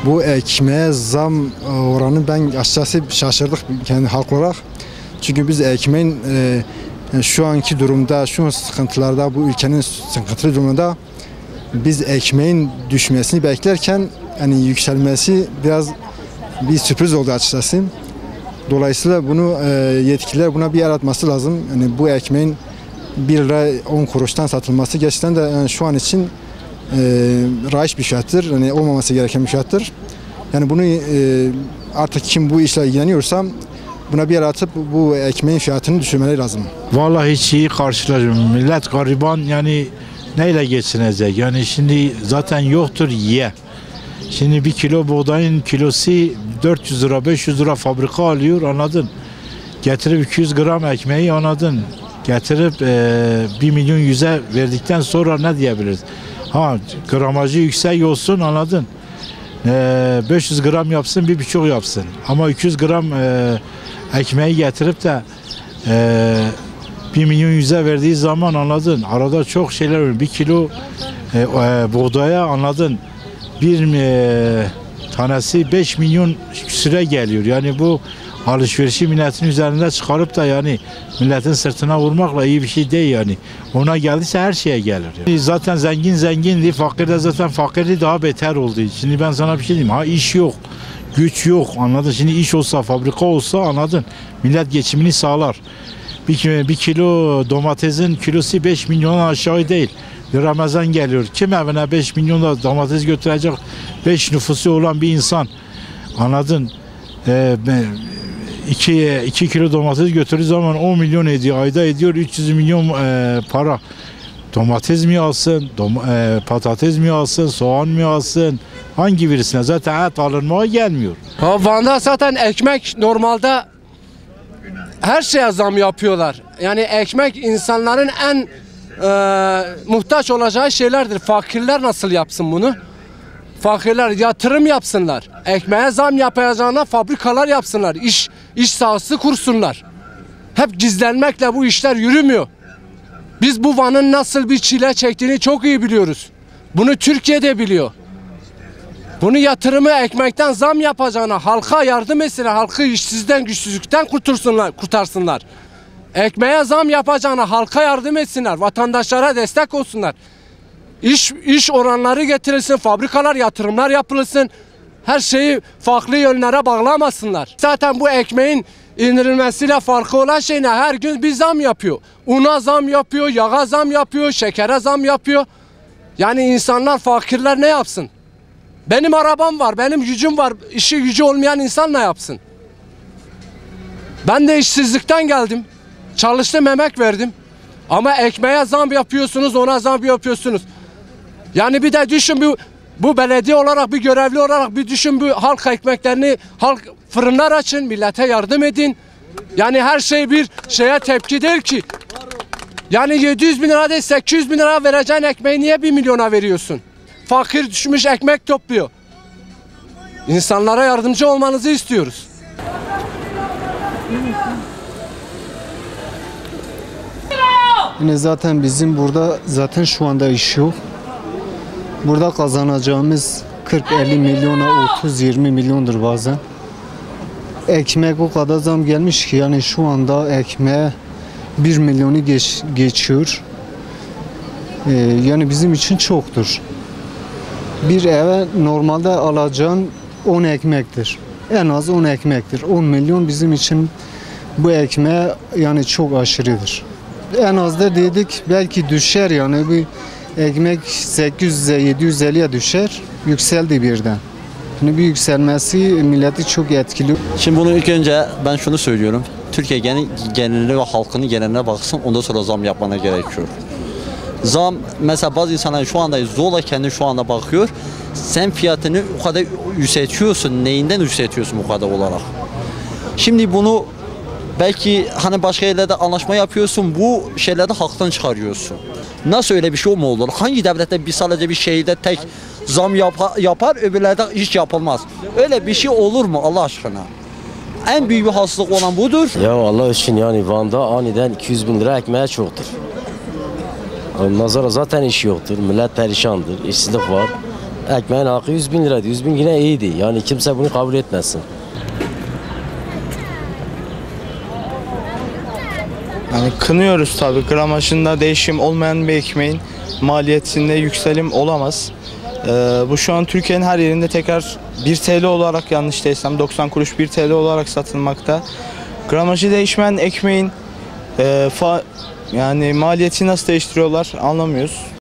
Bu ekmeğe zam oranı ben açıkçası şaşırdık kendi halk olarak. Çünkü biz ekmeğin şu anki durumda, şu sıkıntılarda, bu ülkenin sıkıntılı durumunda biz ekmeğin düşmesini beklerken yani yükselmesi biraz bir sürpriz oldu açıkçası. Dolayısıyla bunu yetkililer buna bir yer atması lazım. Yani bu ekmeğin 1 lira 10 kuruştan satılması gerçekten de yani şu an için rayiç bir fiyattır. Yani olmaması gereken bir fiyattır. Yani bunu artık kim bu işle ilgileniyorsa buna bir yer atıp bu ekmeğin fiyatını düşürmeleri lazım. Vallahi hiç iyi karşılaşmıyorum. Millet gariban yani neyle geçinecek? Yani şimdi zaten yoktur ye. Şimdi 1 kilo buğdayın kilosu 400 lira 500 lira fabrika alıyor anladın. Getirip 200 gram ekmeği anladın. Getirip 1 milyon 100'e verdikten sonra ne diyebiliriz? Ha gramajı yüksek olsun anladın. 500 gram yapsın 1,5 yapsın. Ama 200 gram ekmeği getirip de 1 milyon 100'e verdiği zaman anladın. Arada çok şeyler var. 1 kilo buğdaya anladın. Bir tanesi 5 milyon süre geliyor. Yani bu alışverişi milletin üzerinde çıkarıp da yani milletin sırtına vurmakla iyi bir şey değil yani. Ona geldiyse her şeye gelir. Yani. Zaten zengin zengindi, fakir de zaten fakirdi daha beter oldu. Şimdi ben sana bir şey diyeyim. Ha iş yok, güç yok anladın. Şimdi iş olsa, fabrika olsa anladın. Millet geçimini sağlar. Bir kilo domatesin kilosu 5 milyondan aşağı değil. Ramazan geliyor. Kim evine 5 milyonda domates götürecek 5 nüfusu olan bir insan anladın. 2 kilo domates götürdüğü zaman 10 milyon ediyor. Ayda ediyor 300 milyon para. Domates mi alsın, patates mi alsın, soğan mı alsın? Hangi birisine? Zaten et alınmaya gelmiyor. Van'da zaten ekmek normalde her şeye zam yapıyorlar. Yani ekmek insanların en muhtaç olacağı şeylerdir. Fakirler nasıl yapsın bunu? Fakirler yatırım yapsınlar. Ekmeğe zam yapacağına fabrikalar yapsınlar. İş sahası kursunlar. Hep gizlenmekle bu işler yürümüyor. Biz bu Van'ın nasıl bir çile çektiğini çok iyi biliyoruz. Bunu Türkiye'de biliyor. Bunu yatırımı ekmekten zam yapacağına halka yardım etsin, halkı işsizden güçsüzlükten kurtarsınlar. Ekmeğe zam yapacağına halka yardım etsinler, vatandaşlara destek olsunlar. İş oranları getirilsin, fabrikalar, yatırımlar yapılsın. Her şeyi farklı yönlere bağlamasınlar. Zaten bu ekmeğin indirilmesiyle farkı olan şey ne? Her gün bir zam yapıyor. Una zam yapıyor, yağa zam yapıyor, şekere zam yapıyor. Yani insanlar, fakirler ne yapsın? Benim arabam var, benim gücüm var. İşi gücü olmayan insan ne yapsın? Ben de işsizlikten geldim. Çalıştım, emek verdim. Ama ekmeğe zam yapıyorsunuz, ona zam yapıyorsunuz. Yani bir de düşün bu belediye olarak, bir görevli olarak bir düşün, bu halk ekmeklerini, halk fırınlar açın, millete yardım edin. Yani her şey bir şeye tepki değil ki. Yani 700 bin lira değil 800 bin lira vereceğin ekmeği niye 1 milyona veriyorsun? Fakir düşmüş ekmek topluyor. İnsanlara yardımcı olmanızı istiyoruz. Yine zaten bizim burada zaten şu anda iş yok. Burada kazanacağımız 40-50 milyona 30-20 milyondur bazen. Ekmek o kadar zam gelmiş ki yani şu anda ekmeğe 1 milyonu geçiyor. Yani bizim için çoktur. Bir eve normalde alacağın 10 ekmektir. En az 10 ekmektir. 10 milyon bizim için bu ekmeğe yani çok aşırıdır. En az da dedik belki düşer yani bir ekmek 800'e 750'ye düşer. Yükseldi birden. Yani bir yükselmesi milleti çok etkiliyor. Şimdi bunu ilk önce ben şunu söylüyorum. Türkiye geneline ve halkının geneline baksın ondan sonra zam yapmana gerekiyor. Zam mesela bazı insanlar şu anda zorla kendi şu anda bakıyor. Sen fiyatını o kadar yükseltiyorsun. Neyinden yükseltiyorsun bu kadar olarak? Şimdi bunu belki hani başka yerlerde anlaşma yapıyorsun. Bu şeylerde halktan çıkarıyorsun. Nasıl öyle bir şey mu olur? Hangi devlette bir sadece bir şehirde tek zam yapar öbürlerde hiç yapılmaz. Öyle bir şey olur mu Allah aşkına? En büyük bir hastalık olan budur. Ya Allah için yani Van'da aniden 200 bin lira ekmeğe çoktur. Nazara zaten iş yoktur. Millet perişandır. İşsizlik var. Ekmeğin hakkı 100 bin liraydı. 100 bin yine iyiydi. Yani kimse bunu kabul etmesin. Yani kınıyoruz tabii. Gramajında değişim olmayan bir ekmeğin maliyetinde yükselim olamaz. Bu şu an Türkiye'nin her yerinde tekrar 1 TL olarak yanlış değilsem 90 kuruş 1 TL olarak satılmakta. Gramajı değişmeyen ekmeğin yani maliyeti nasıl değiştiriyorlar anlamıyoruz.